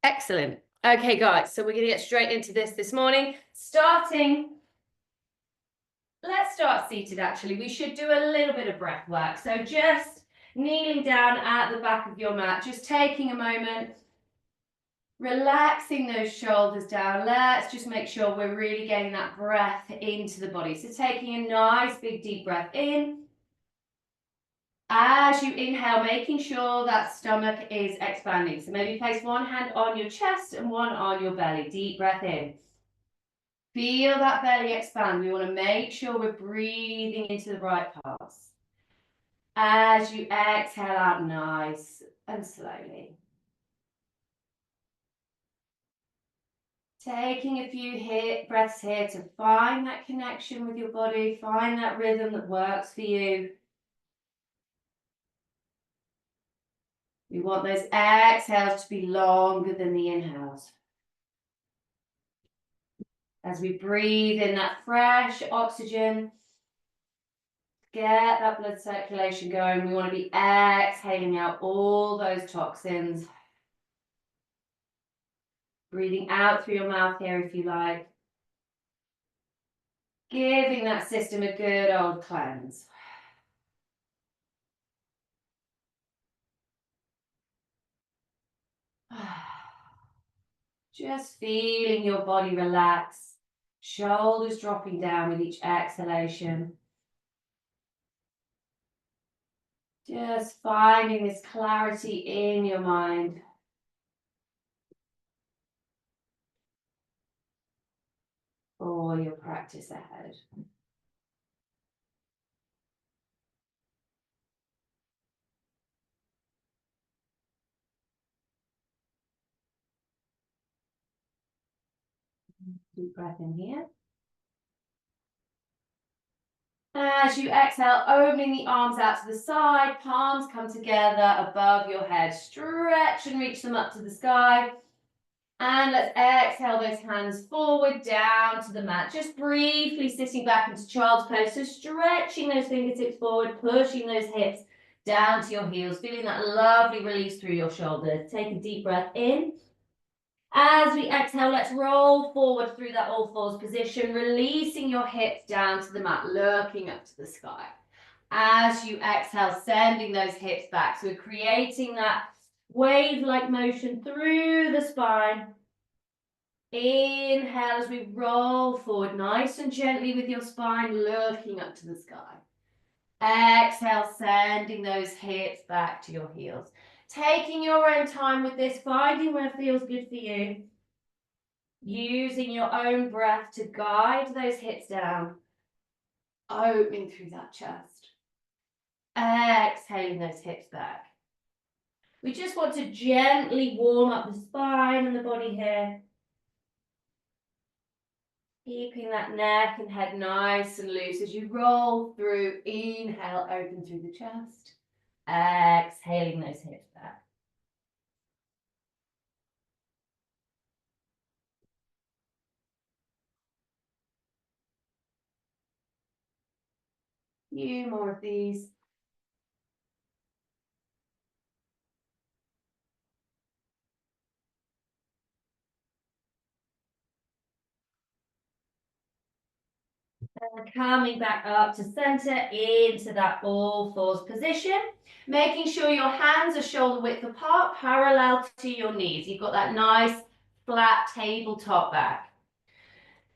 Excellent. Okay, guys, so we're going to get straight into this morning. Let's start seated, actually. We should do a little bit of breath work. So just kneeling down at the back of your mat, just taking a moment, relaxing those shoulders down. Let's just make sure we're really getting that breath into the body. So taking a nice big deep breath in. As you inhale, making sure that stomach is expanding. So maybe place one hand on your chest and one on your belly. Deep breath in. Feel that belly expand. We want to make sure we're breathing into the right parts. As you exhale out, nice and slowly. Taking a few breaths here to find that connection with your body, find that rhythm that works for you. We want those exhales to be longer than the inhales. As we breathe in that fresh oxygen, get that blood circulation going. We want to be exhaling out all those toxins. Breathing out through your mouth here if you like. Giving that system a good old cleanse. Just feeling your body relax. Shoulders dropping down with each exhalation. Just finding this clarity in your mind. For your practice ahead. Deep breath in here. As you exhale, opening the arms out to the side, palms come together above your head. Stretch and reach them up to the sky. And let's exhale those hands forward, down to the mat. Just briefly sitting back into child's pose. So stretching those fingertips forward, pushing those hips down to your heels, feeling that lovely release through your shoulders. Take a deep breath in. As we exhale, let's roll forward through that all fours position, releasing your hips down to the mat, looking up to the sky. As you exhale, sending those hips back. So we're creating that wave-like motion through the spine. Inhale as we roll forward, nice and gently with your spine, looking up to the sky. Exhale, sending those hips back to your heels. Taking your own time with this, finding where feels good for you. Using your own breath to guide those hips down. Opening through that chest. Exhaling those hips back. We just want to gently warm up the spine and the body here. Keeping that neck and head nice and loose as you roll through. Inhale, open through the chest. Exhaling those hips back. Few more of these. And coming back up to center into that all fours position. Making sure your hands are shoulder width apart, parallel to your knees. You've got that nice flat tabletop back.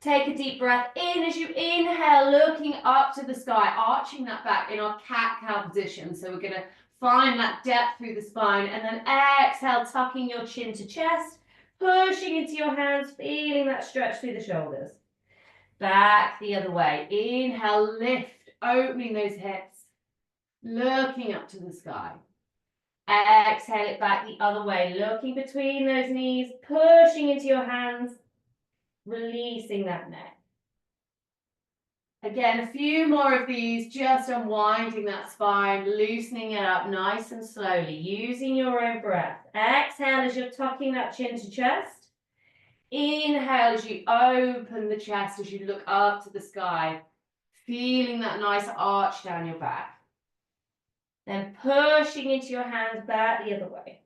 Take a deep breath in as you inhale, looking up to the sky, arching that back in our cat-cow position. So we're going to find that depth through the spine, and then exhale, tucking your chin to chest, pushing into your hands, feeling that stretch through the shoulders. Back the other way. Inhale, lift, opening those hips, looking up to the sky. Exhale it back the other way, looking between those knees, pushing into your hands, releasing that neck. Again, a few more of these, just unwinding that spine, loosening it up nice and slowly, using your own breath. Exhale as you're tucking that chin to chest. Inhale as you open the chest, as you look up to the sky, feeling that nice arch down your back. Then pushing into your hands back the other way.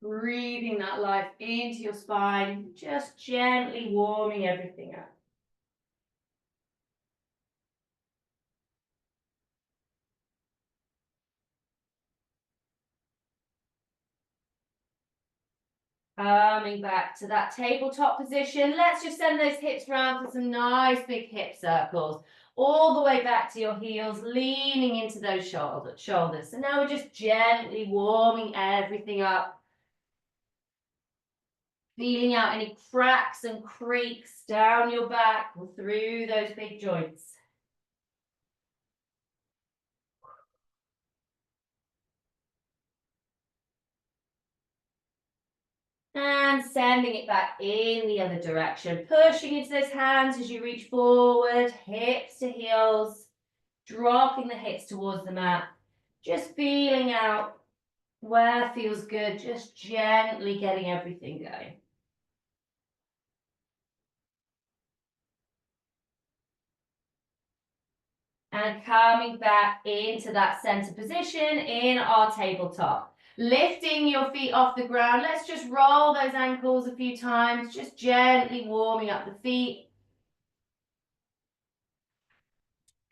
Breathing that life into your spine, just gently warming everything up. Coming back to that tabletop position. Let's just send those hips round for some nice big hip circles. All the way back to your heels, leaning into those shoulders. So now we're just gently warming everything up. Feeling out any cracks and creaks down your back or through those big joints. And sending it back in the other direction, pushing into those hands as you reach forward, hips to heels, dropping the hips towards the mat, just feeling out where feels good, just gently getting everything going. And coming back into that center position in our tabletop. Lifting your feet off the ground. Let's just roll those ankles a few times, just gently warming up the feet.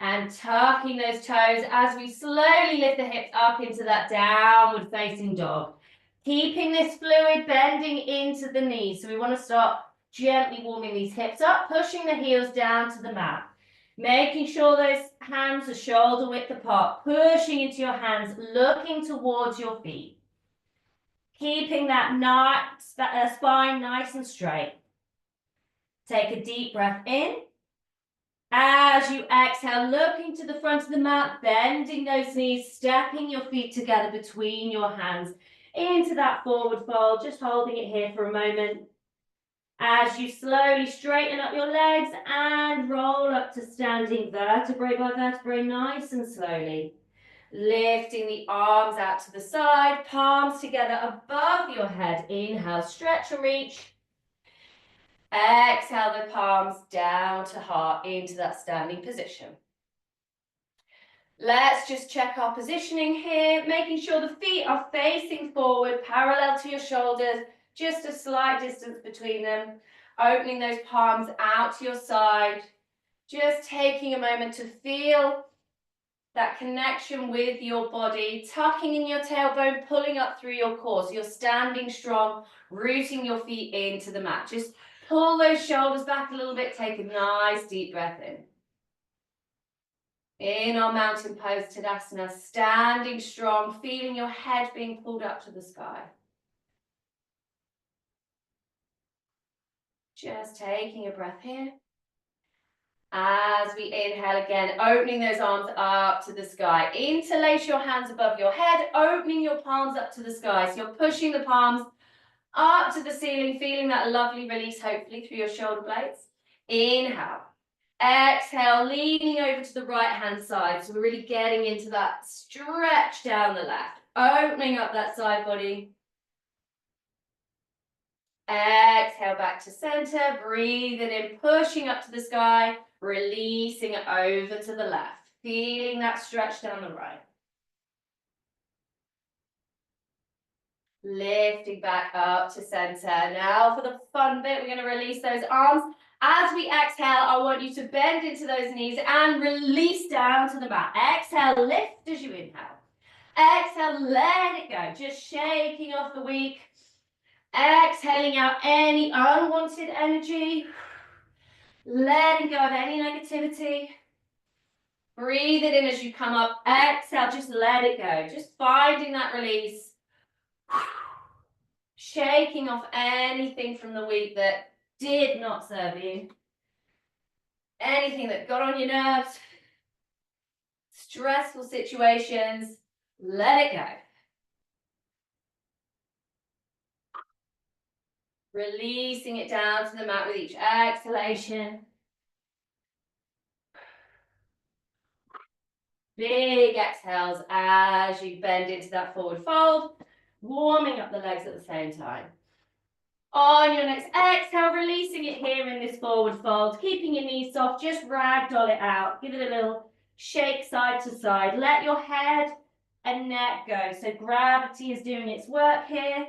And tucking those toes as we slowly lift the hips up into that downward facing dog. Keeping this fluid bending into the knees. So we want to start gently warming these hips up, pushing the heels down to the mat. Making sure those hands are shoulder width apart, pushing into your hands, looking towards your feet. Keeping that spine nice and straight. Take a deep breath in. As you exhale, looking to the front of the mat, bending those knees, stepping your feet together between your hands into that forward fold, just holding it here for a moment. As you slowly straighten up your legs and roll up to standing vertebrae by vertebrae, nice and slowly. Lifting the arms out to the side, palms together above your head. Inhale, stretch and reach. Exhale the palms down to heart into that standing position. Let's just check our positioning here, making sure the feet are facing forward, parallel to your shoulders, just a slight distance between them. Opening those palms out to your side, just taking a moment to feel that connection with your body, tucking in your tailbone, pulling up through your core. So you're standing strong, rooting your feet into the mat. Just pull those shoulders back a little bit, take a nice deep breath in. In our mountain pose Tadasana, standing strong, feeling your head being pulled up to the sky. Just taking a breath here. As we inhale again, opening those arms up to the sky. Interlace your hands above your head, opening your palms up to the sky. So you're pushing the palms up to the ceiling, feeling that lovely release, hopefully, through your shoulder blades. Inhale. Exhale, leaning over to the right-hand side. So we're really getting into that stretch down the left. Opening up that side body. Exhale back to center. Breathe it in, pushing up to the sky. Releasing it over to the left. Feeling that stretch down the right. Lifting back up to center. Now for the fun bit, we're going to release those arms. As we exhale, I want you to bend into those knees and release down to the mat. Exhale, lift as you inhale. Exhale, let it go. Just shaking off the weak. Exhaling out any unwanted energy. Letting go of any negativity. Breathe it in as you come up. Exhale, just let it go. Just finding that release. Shaking off anything from the week that did not serve you. Anything that got on your nerves. Stressful situations. Let it go. Releasing it down to the mat with each exhalation. Big exhales as you bend into that forward fold, warming up the legs at the same time. On your next exhale, releasing it here in this forward fold, keeping your knees soft, just ragdoll it out. Give it a little shake side to side. Let your head and neck go. So gravity is doing its work here.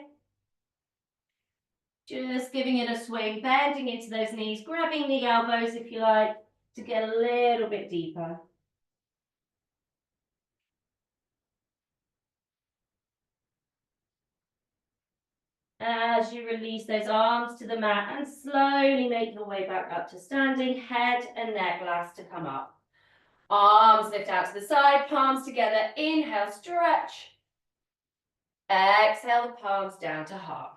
Just giving it a swing, bending into those knees, grabbing the elbows if you like, to get a little bit deeper. As you release those arms to the mat and slowly make your way back up to standing, head and neck last to come up. Arms lift out to the side, palms together. Inhale, stretch. Exhale the palms down to heart.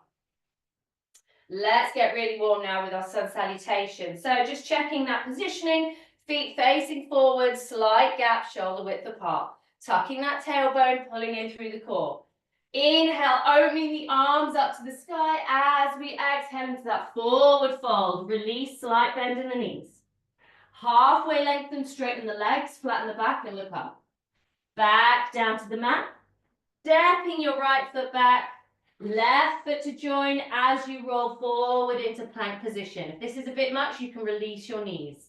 Let's get really warm now with our sun salutation. So just checking that positioning, feet facing forward, slight gap, shoulder width apart. Tucking that tailbone, pulling in through the core. Inhale, opening the arms up to the sky as we exhale into that forward fold. Release, slight bend in the knees. Halfway lengthen, straighten the legs, flatten the back and look up. Back down to the mat. Stepping your right foot back, left foot to join as you roll forward into plank position. If this is a bit much, you can release your knees.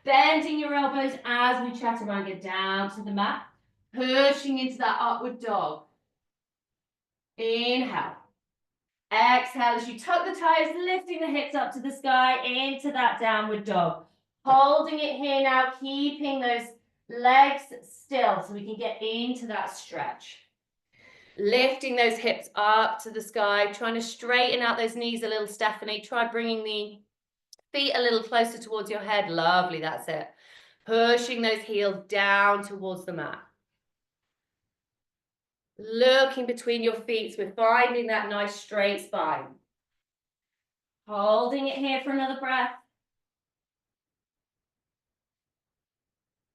Bending your elbows as we chaturanga down to the mat, pushing into that upward dog. Inhale. Exhale as you tuck the toes, lifting the hips up to the sky into that downward dog. Holding it here now, keeping those legs still so we can get into that stretch. Lifting those hips up to the sky, trying to straighten out those knees a little, Stephanie. Try bringing the feet a little closer towards your head. Lovely, that's it. Pushing those heels down towards the mat. Looking between your feet, so we're finding that nice straight spine. Holding it here for another breath.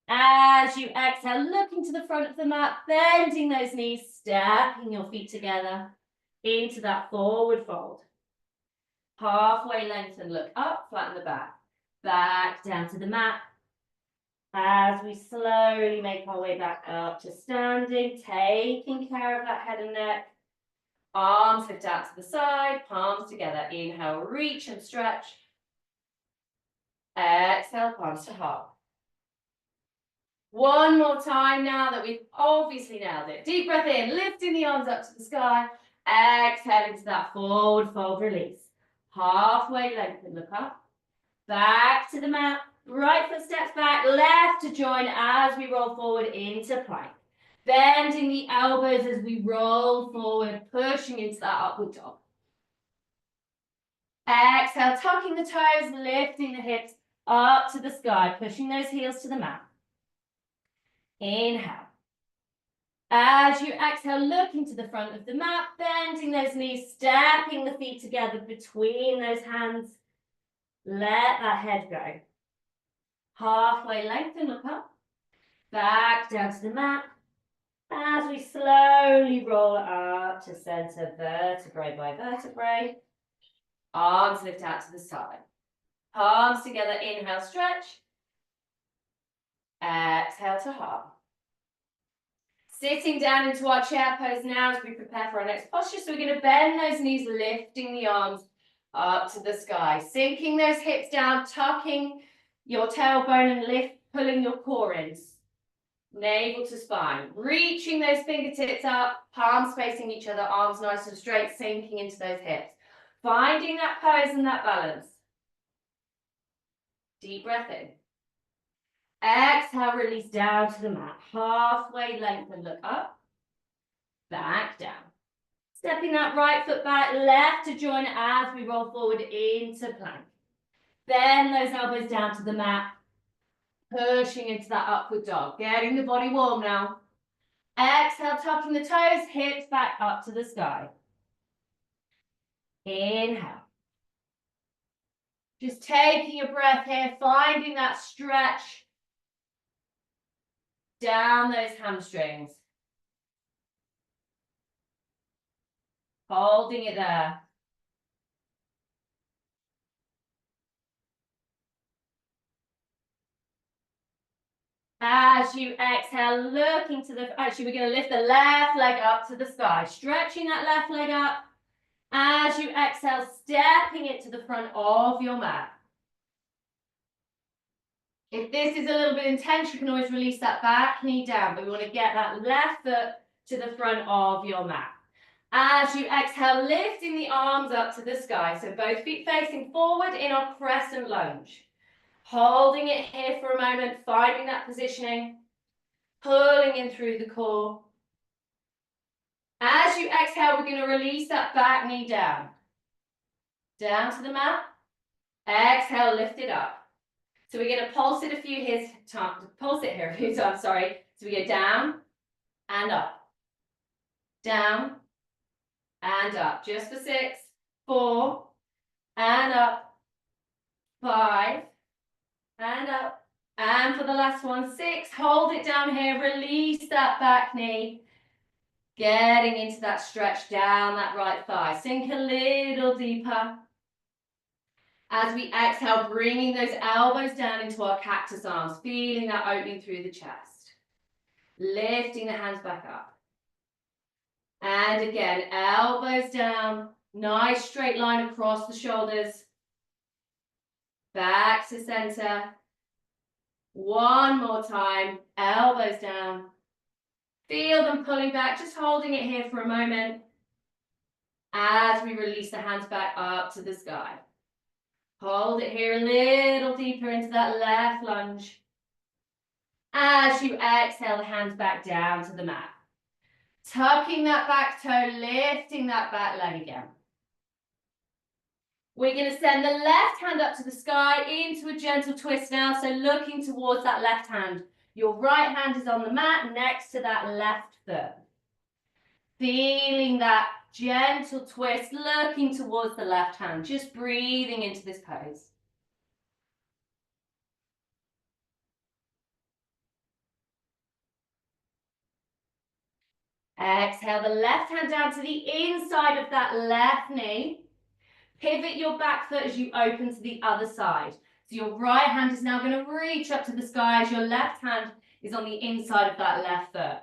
As you exhale, looking to the front of the mat, bending those knees, stepping your feet together into that forward fold. Halfway lengthen, look up, flatten the back. Back down to the mat. As we slowly make our way back up to standing, taking care of that head and neck. Arms lift out to the side, palms together. Inhale, reach and stretch. Exhale, palms to heart. One more time now that we've obviously nailed it. Deep breath in, lifting the arms up to the sky. Exhale into that forward fold release. Halfway lengthen, look up. Back to the mat. Right foot steps back, left to join as we roll forward into plank. Bending the elbows as we roll forward, pushing into that upward dog. Exhale, tucking the toes, lifting the hips up to the sky, pushing those heels to the mat. Inhale. As you exhale, looking to the front of the mat, bending those knees, stepping the feet together between those hands. Let that head go. Halfway lengthen, look up. Back down to the mat. As we slowly roll up to center, vertebrae by vertebrae. Arms lift out to the side. Palms together, inhale, stretch. Exhale to heart. Sitting down into our chair pose now as we prepare for our next posture. So we're going to bend those knees, lifting the arms up to the sky. Sinking those hips down, tucking your tailbone and pulling your core in. Navel to spine. Reaching those fingertips up, palms facing each other, arms nice and straight, sinking into those hips. Finding that pose and that balance. Deep breath in. Exhale, release down to the mat. Halfway lengthen, look up. Back down. Stepping that right foot back, left to join as we roll forward into plank. Bend those elbows down to the mat. Pushing into that upward dog. Getting the body warm now. Exhale, tucking the toes, hips back up to the sky. Inhale. Just taking a breath here, finding that stretch down those hamstrings. Holding it there. As you exhale, looking to the, actually we're going to lift the left leg up to the sky, stretching that left leg up. As you exhale, stepping it to the front of your mat. If this is a little bit intense, you can always release that back knee down, but we want to get that left foot to the front of your mat. As you exhale, lifting the arms up to the sky. So both feet facing forward in our crescent lunge. Holding it here for a moment, finding that positioning, pulling in through the core. As you exhale, we're going to release that back knee down. Down to the mat. Exhale, lift it up. So we're going to pulse it here a few times, sorry. So we go down and up. Down and up. Just for 6, 4, and up. 5, and up. And for the last one, 6. Hold it down here. Release that back knee. Getting into that stretch down that right thigh. Sink a little deeper. As we exhale, bringing those elbows down into our cactus arms, feeling that opening through the chest. Lifting the hands back up. And again, elbows down, nice straight line across the shoulders. Back to center. One more time, elbows down. Feel them pulling back, just holding it here for a moment. As we release the hands back up to the sky. Hold it here a little deeper into that left lunge. As you exhale, the hands back down to the mat. Tucking that back toe, lifting that back leg again. We're going to send the left hand up to the sky into a gentle twist now. So looking towards that left hand. Your right hand is on the mat next to that left foot. Feeling that gentle twist, looking towards the left hand. Just breathing into this pose. Exhale the left hand down to the inside of that left knee. Pivot your back foot as you open to the other side. So your right hand is now going to reach up to the sky as your left hand is on the inside of that left foot.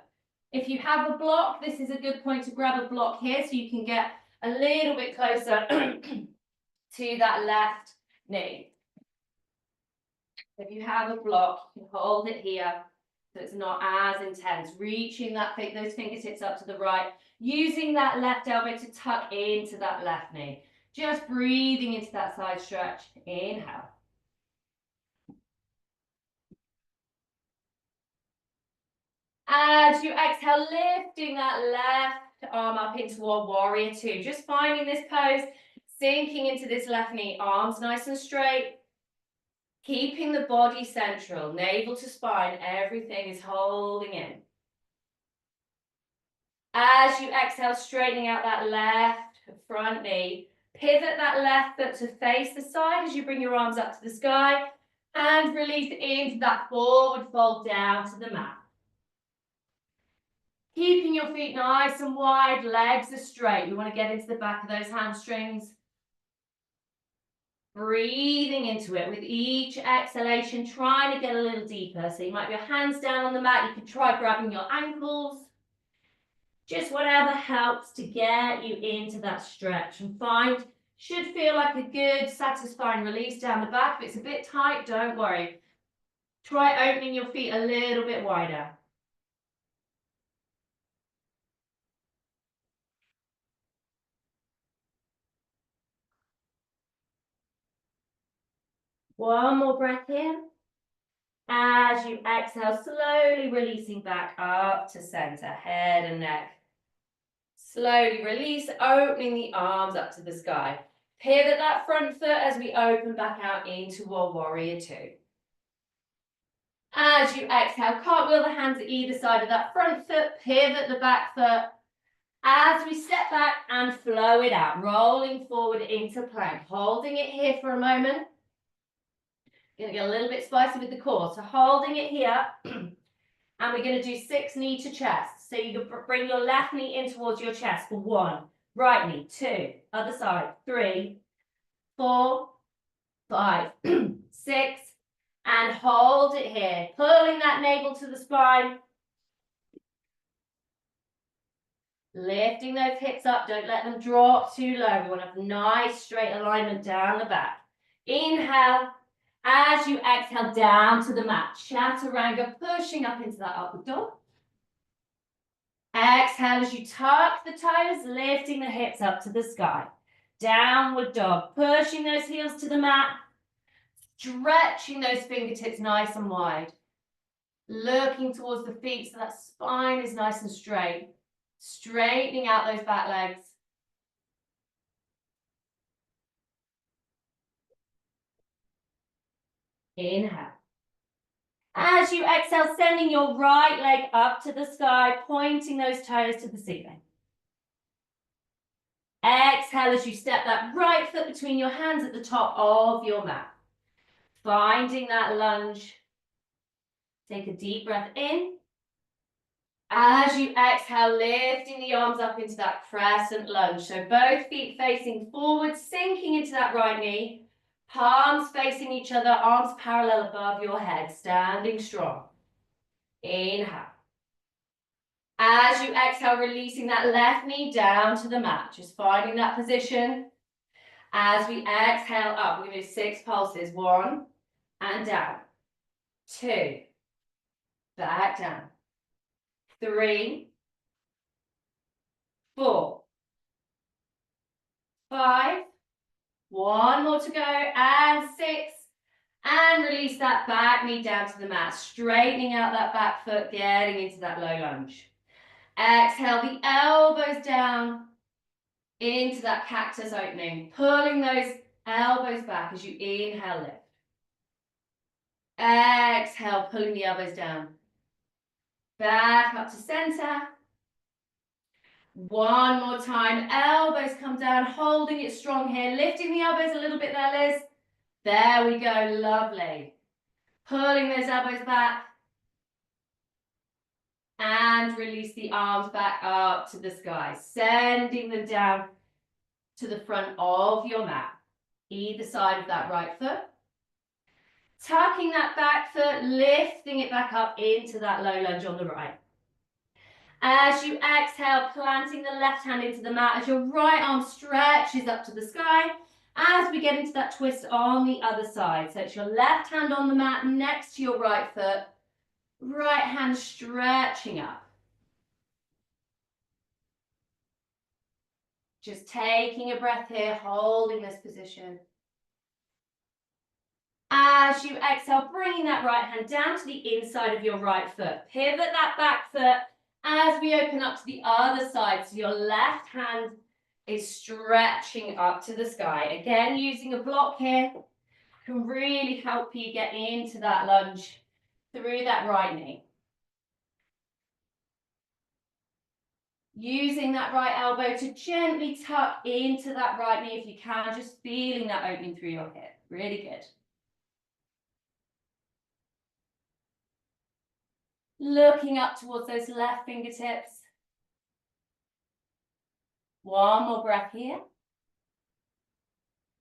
If you have a block, this is a good point to grab a block here so you can get a little bit closer to that left knee. If you have a block, you can hold it here so it's not as intense. Reaching those fingertips up to the right, using that left elbow to tuck into that left knee. Just breathing into that side stretch. Inhale. As you exhale, lifting that left arm up into our warrior two. Just finding this pose, sinking into this left knee, arms nice and straight. Keeping the body central, navel to spine, everything is holding in. As you exhale, straightening out that left front knee, pivot that left foot to face the side as you bring your arms up to the sky and release into that forward fold down to the mat. Keeping your feet nice and wide, legs are straight. You want to get into the back of those hamstrings. Breathing into it with each exhalation, trying to get a little deeper. So you might be your hands down on the mat. You can try grabbing your ankles. Just whatever helps to get you into that stretch and find, should feel like a good satisfying release down the back. If it's a bit tight, don't worry. Try opening your feet a little bit wider. One more breath in. As you exhale, slowly releasing back up to center, head and neck. Slowly release, opening the arms up to the sky. Pivot that front foot as we open back out into our warrior two. As you exhale, cartwheel the hands at either side of that front foot, pivot the back foot. As we step back and flow it out, rolling forward into plank, holding it here for a moment. Going to get a little bit spicy with the core. So holding it here, and we're going to do 6 knee to chest. So you can bring your left knee in towards your chest for 1, right knee, 2, other side, 3, 4, 5, 6, and hold it here. Pulling that navel to the spine. Lifting those hips up, don't let them drop too low. We want to have nice straight alignment down the back. Inhale. As you exhale down to the mat, chaturanga, pushing up into that upward dog. Exhale as you tuck the toes, lifting the hips up to the sky. Downward dog, pushing those heels to the mat, stretching those fingertips nice and wide. Looking towards the feet so that spine is nice and straight. Straightening out those back legs. Inhale. As you exhale, sending your right leg up to the sky, pointing those toes to the ceiling. Exhale as you step that right foot between your hands at the top of your mat. Finding that lunge. Take a deep breath in. As you exhale, lifting the arms up into that crescent lunge. So both feet facing forward, sinking into that right knee. Palms facing each other, arms parallel above your head, standing strong. Inhale. As you exhale, releasing that left knee down to the mat. Just finding that position. As we exhale up, we're going to do 6 pulses. 1, and down. 2, back down. 3, 4, 5, 1 more to go, and 6, and release that back knee down to the mat, straightening out that back foot, getting into that low lunge. Exhale, the elbows down into that cactus opening, pulling those elbows back as you inhale, lift. Exhale, pulling the elbows down. Back up to center. 1 more time, elbows come down, holding it strong here, lifting the elbows a little bit there, Liz. There we go, lovely. Pulling those elbows back. And release the arms back up to the sky, sending them down to the front of your mat, either side of that right foot. Tucking that back foot, lifting it back up into that low lunge on the right. As you exhale, planting the left hand into the mat as your right arm stretches up to the sky. As we get into that twist on the other side. So it's your left hand on the mat next to your right foot. Right hand stretching up. Just taking a breath here, holding this position. As you exhale, bringing that right hand down to the inside of your right foot. Pivot that back foot as we open up to the other side. So your left hand is stretching up to the sky. Again, using a block here can really help you get into that lunge through that right knee. Using that right elbow to gently tuck into that right knee if you can, just feeling that opening through your hip. Really good. Looking up towards those left fingertips. 1 more breath here.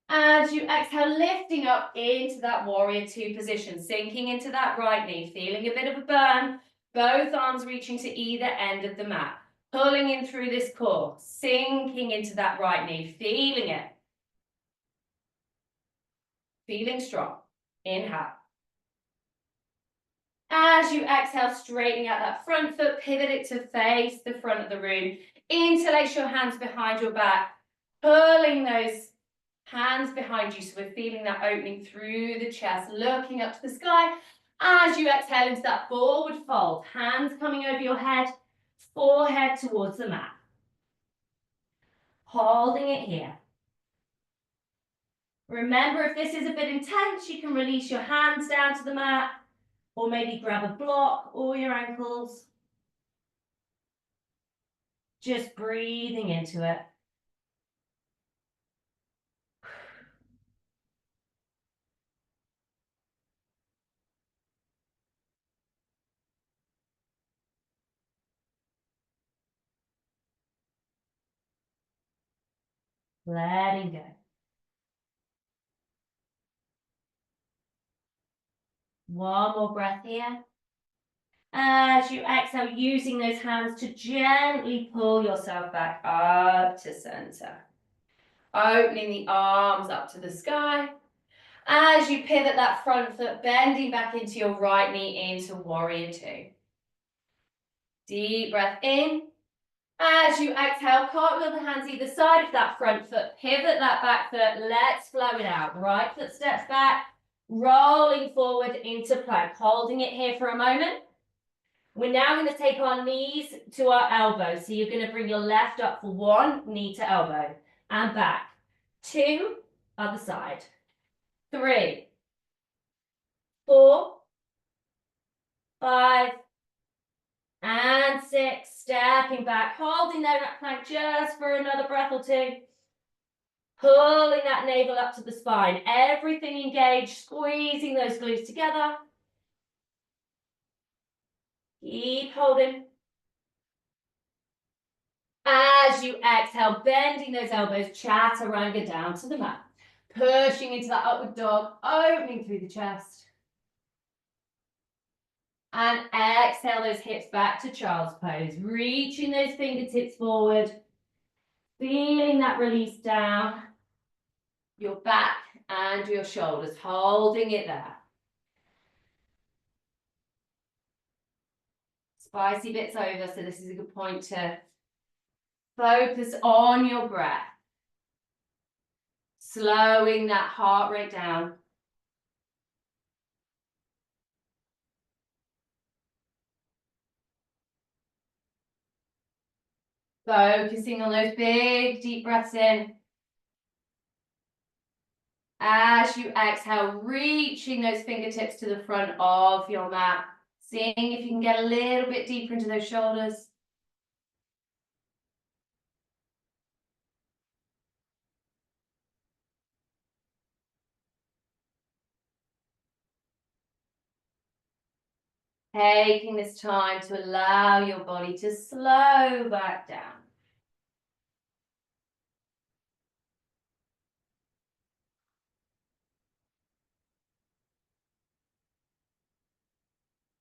As you exhale, lifting up into that warrior 2 position, sinking into that right knee, feeling a bit of a burn, both arms reaching to either end of the mat. Pulling in through this core, sinking into that right knee, feeling it. Feeling strong. Inhale. As you exhale, straightening out that front foot, pivot it to face the front of the room. Interlace your hands behind your back, pulling those hands behind you. So we're feeling that opening through the chest, looking up to the sky. As you exhale into that forward fold, hands coming over your head, forehead towards the mat. Holding it here. Remember, if this is a bit intense, you can release your hands down to the mat, or maybe grab a block or your ankles. Just breathing into it. Letting go. 1 more breath here. As you exhale, using those hands to gently pull yourself back up to center. Opening the arms up to the sky. As you pivot that front foot, bending back into your right knee into warrior 2. Deep breath in. As you exhale, cartwheel the hands either side of that front foot, pivot that back foot, let's flow it out. Right foot steps back, rolling forward into plank, holding it here for a moment. We're now going to take our knees to our elbows. So you're going to bring your left up for 1, knee to elbow, and back. 2, other side. 3, 4, 5, and 6. Stepping back, holding that plank just for another breath or 2. Pulling that navel up to the spine. Everything engaged, squeezing those glutes together. Keep holding. As you exhale, bending those elbows, chaturanga down to the mat. Pushing into that upward dog, opening through the chest. And exhale those hips back to child's pose, reaching those fingertips forward. Feeling that release down your back and your shoulders, holding it there. Spicy bits over, so this is a good point to focus on your breath. Slowing that heart rate down. Focusing on those big deep breaths in. As you exhale, reaching those fingertips to the front of your mat. Seeing if you can get a little bit deeper into those shoulders. Taking this time to allow your body to slow back down.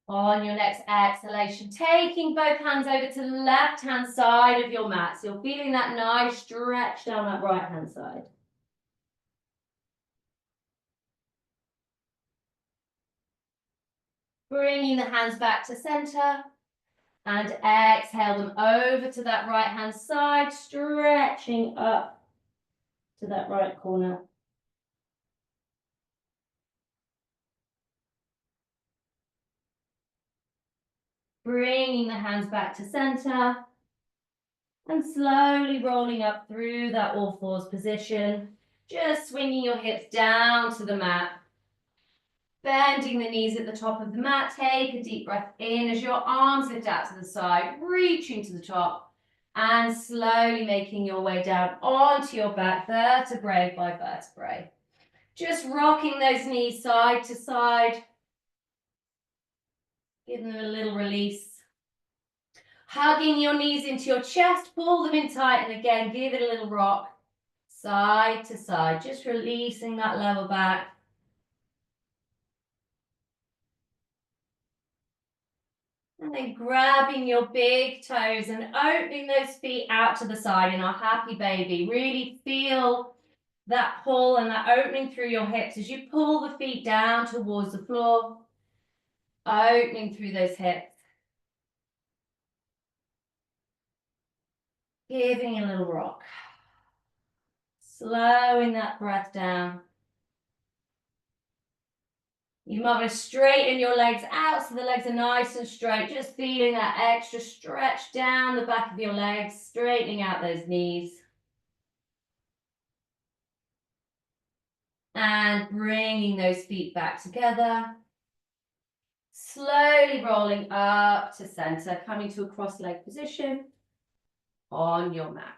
On your next exhalation, taking both hands over to the left-hand side of your mat. So you're feeling that nice stretch down that right-hand side. Bringing the hands back to center. And exhale them over to that right-hand side, stretching up to that right corner. Bringing the hands back to center. And slowly rolling up through that all fours position. Just swinging your hips down to the mat. Bending the knees at the top of the mat. Take a deep breath in as your arms lift out to the side, reaching to the top. And slowly making your way down onto your back, vertebrae by vertebrae. Just rocking those knees side to side. Giving them a little release. Hugging your knees into your chest, pull them in tight, and again, give it a little rock. Side to side, just releasing that level back. And then grabbing your big toes and opening those feet out to the side in our happy baby. Really feel that pull and that opening through your hips as you pull the feet down towards the floor. Opening through those hips. Giving a little rock. Slowing that breath down. You might want to straighten your legs out so the legs are nice and straight. Just feeling that extra stretch down the back of your legs, straightening out those knees. And bringing those feet back together. Slowly rolling up to center, coming to a cross-leg position on your mat.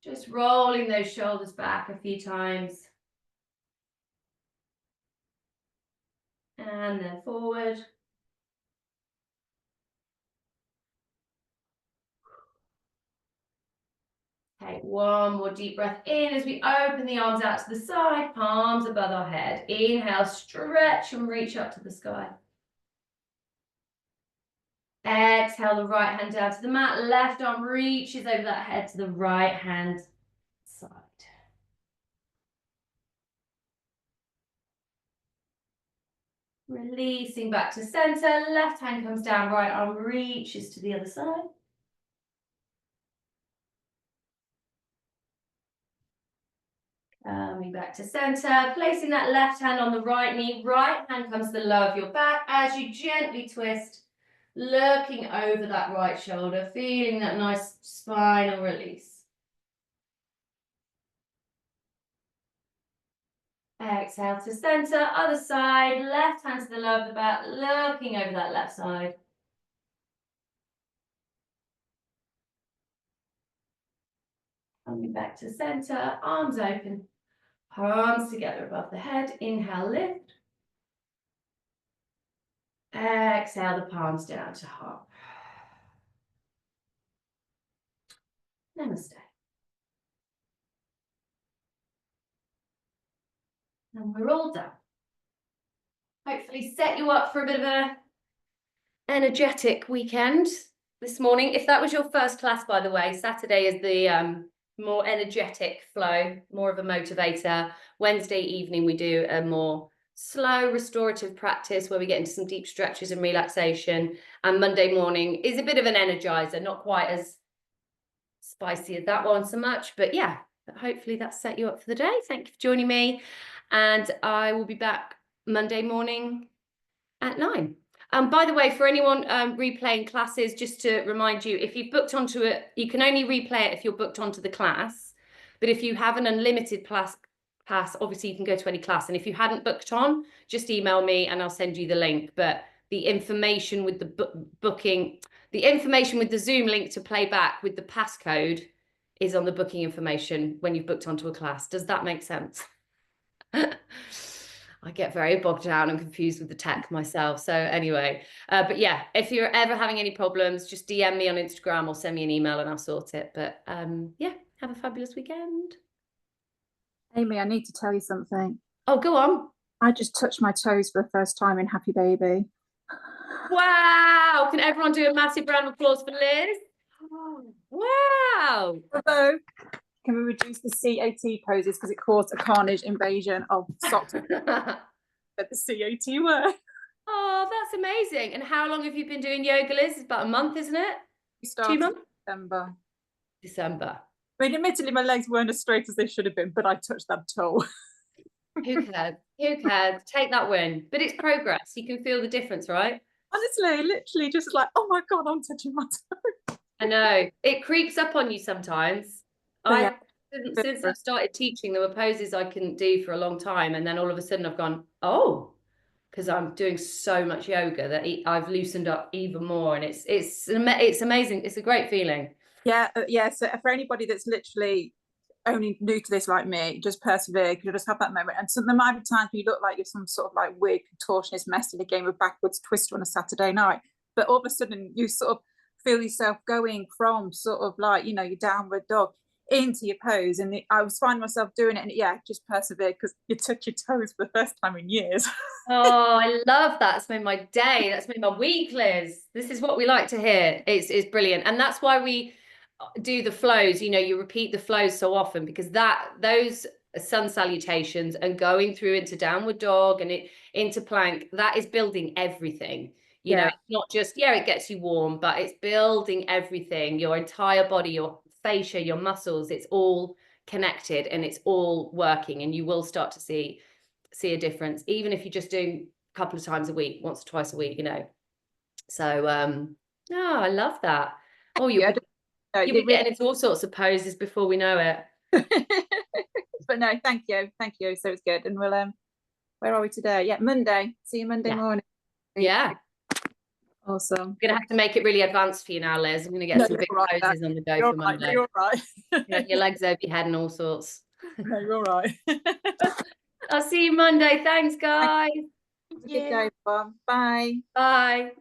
Just rolling those shoulders back a few times. And then forward. Take one more deep breath in as we open the arms out to the side, palms above our head. Inhale, stretch and reach up to the sky. Exhale the right hand down to the mat. Left arm reaches over that head to the right hand side. Releasing back to center, left hand comes down, right arm reaches to the other side. Coming back to center, placing that left hand on the right knee, right hand comes to the low of your back as you gently twist, looking over that right shoulder, feeling that nice spinal release. Exhale to center, other side, left hand to the low of the back, looking over that left side. Coming back to center, arms open, palms together above the head. Inhale, lift. Exhale the palms down to heart. Namaste. And we're all done. Hopefully set you up for a bit of a energetic weekend this morning. If that was your first class, by the way, Saturday is the more energetic flow, more of a motivator. Wednesday evening, we do a more slow restorative practice where we get into some deep stretches and relaxation. And Monday morning is a bit of an energizer, not quite as spicy as that one so much, but yeah, hopefully that set you up for the day. Thank you for joining me. And I will be back Monday morning at 9. By the way, for anyone replaying classes, just to remind you, if you've booked onto it, you can only replay it if you're booked onto the class. But if you have an unlimited pass, obviously you can go to any class. And if you hadn't booked on, just email me and I'll send you the link. But the information with the booking, the information with the Zoom link to play back with the passcode is on the booking information when you've booked onto a class. Does that make sense? I get very bogged down and confused with the tech myself. So anyway, but yeah, if you're ever having any problems, just DM me on Instagram or send me an email and I'll sort it. But yeah, have a fabulous weekend. Amy, I need to tell you something. Oh, go on. I just touched my toes for the first time in Happy Baby. Wow. Can everyone do a massive round of applause for Liz? Wow. Although, can we reduce the CAT poses because it caused a carnage invasion of socks at the CAT were. Oh, that's amazing. And how long have you been doing yoga, Liz? It's about a month, isn't it? We started 2 months? December. I mean, admittedly, my legs weren't as straight as they should have been, but I touched that toe. Who cares? Who cares? Take that win. But it's progress. You can feel the difference, right? Honestly, literally just like, oh my God, I'm touching my toe. I know. It creeps up on you sometimes. Yeah. Since I started teaching, there were poses I couldn't do for a long time. And then all of a sudden I've gone, oh, because I'm doing so much yoga that I've loosened up even more. And it's amazing. It's a great feeling. Yeah. Yeah. So for anybody that's literally only new to this like me, just persevere. You'll just have that moment. And there might be times where you look like you're some sort of like weird contortionist mess in a game of backwards twister on a Saturday night. But all of a sudden you sort of feel yourself going from sort of like, you know, your downward dog into your pose. And I was finding myself doing it, and yeah, just persevere because you touch your toes for the first time in years. Oh, I love that. It's made my day. That's made my week, Liz. This is what we like to hear. It's brilliant. And that's why we do the flows. You know, you repeat the flows so often because those sun salutations and going through into downward dog and into plank, that is building everything. You know, it's not just, it gets you warm, but it's building everything, your entire body, your fascia, your muscles, it's all connected and it's all working, and you will start to see a difference, even if you're just doing a couple of times a week, once or twice a week, you know. So I love that. Oh, you'll be getting into all sorts of poses before we know it. But no, thank you. So it's good. And we'll where are we today? Yeah, Monday. See you Monday morning. Yeah. Awesome. I'm gonna have to make it really advanced for you now, Liz. I'm gonna get some big poses on the go for Monday. You're right. Your legs over your head and all sorts. No, you're right. I'll see you Monday. Thanks, guys. Have a good day, everyone. Bye. Bye.